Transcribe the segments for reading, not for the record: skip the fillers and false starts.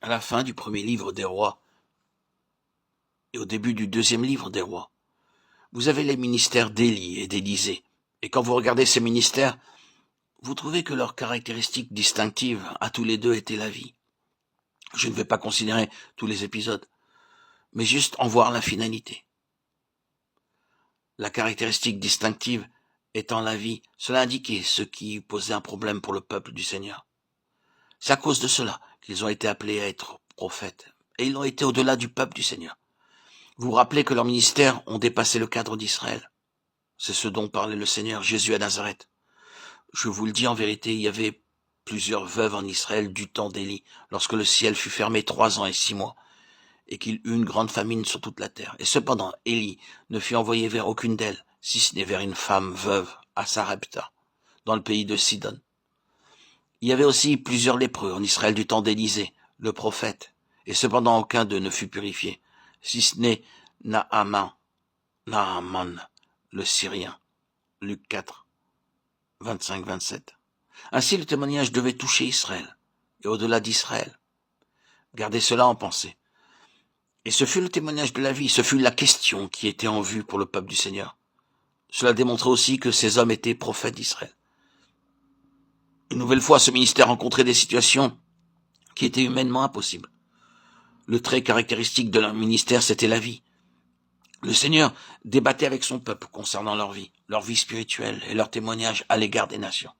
à la fin du premier livre des rois et au début du deuxième livre des rois, vous avez les ministères d'Élie et d'Élisée. Et quand vous regardez ces ministères, vous trouvez que leurs caractéristiques distinctives à tous les deux étaient la vie. Je ne vais pas considérer tous les épisodes, mais juste en voir la finalité. La caractéristique distinctive étant la vie, cela indiquait ce qui posait un problème pour le peuple du Seigneur. C'est à cause de cela qu'ils ont été appelés à être prophètes, et ils l'ont été au-delà du peuple du Seigneur. Vous vous rappelez que leurs ministères ont dépassé le cadre d'Israël. C'est ce dont parlait le Seigneur Jésus à Nazareth. Je vous le dis en vérité, il y avait plusieurs veuves en Israël du temps d'Élie, lorsque le ciel fut fermé 3 ans et 6 mois, et qu'il eut une grande famine sur toute la terre. Et cependant, Élie ne fut envoyé vers aucune d'elles, si ce n'est vers une femme veuve, à Sarepta, dans le pays de Sidon. Il y avait aussi plusieurs lépreux en Israël du temps d'Élisée, le prophète, et cependant aucun d'eux ne fut purifié, si ce n'est Naaman, le Syrien. Luc 4, 25-27. Ainsi le témoignage devait toucher Israël, et au-delà d'Israël. Gardez cela en pensée. Et ce fut le témoignage de la vie, ce fut la question qui était en vue pour le peuple du Seigneur. Cela démontrait aussi que ces hommes étaient prophètes d'Israël. Une nouvelle fois, ce ministère rencontrait des situations qui étaient humainement impossibles. Le trait caractéristique de leur ministère, c'était la vie. Le Seigneur débattait avec son peuple concernant leur vie spirituelle et leur témoignage à l'égard des nations.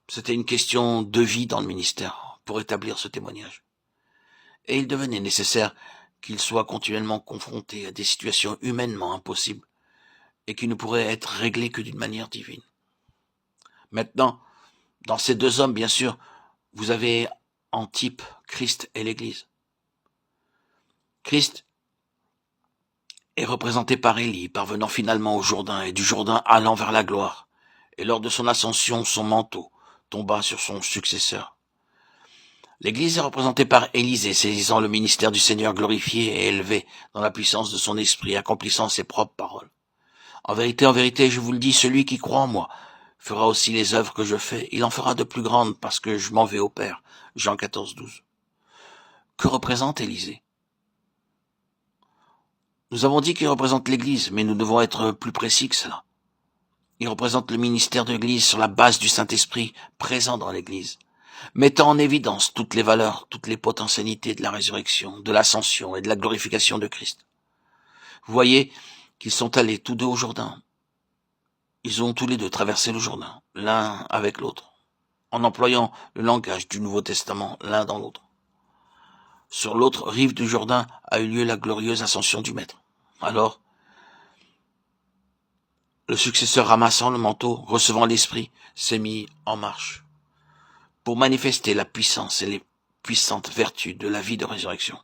C'était une question de vie dans le ministère pour établir ce témoignage. Et il devenait nécessaire qu'ils soient continuellement confrontés à des situations humainement impossibles et qui ne pourraient être réglées que d'une manière divine. Maintenant, dans ces deux hommes, bien sûr, vous avez en type Christ et l'Église. Christ est représenté par Élie, parvenant finalement au Jourdain et du Jourdain allant vers la gloire. Et lors de son ascension, son manteau tomba sur son successeur. L'Église est représentée par Élisée, saisissant le ministère du Seigneur glorifié et élevé dans la puissance de son esprit, accomplissant ses propres paroles. En vérité, je vous le dis, celui qui croit en moi fera aussi les œuvres que je fais. Il en fera de plus grandes parce que je m'en vais au Père. Jean 14, 12. Que représente Élisée? Nous avons dit qu'il représente l'Église, mais nous devons être plus précis que cela. Il représente le ministère de l'Église sur la base du Saint-Esprit présent dans l'Église, mettant en évidence toutes les valeurs, toutes les potentialités de la résurrection, de l'ascension et de la glorification de Christ. Vous voyez qu'ils sont allés tous deux au Jourdain. Ils ont tous les deux traversé le Jourdain, l'un avec l'autre, en employant le langage du Nouveau Testament l'un dans l'autre. Sur l'autre rive du Jourdain a eu lieu la glorieuse ascension du Maître. Alors, le successeur ramassant le manteau, recevant l'Esprit, s'est mis en marche pour manifester la puissance et les puissantes vertus de la vie de résurrection.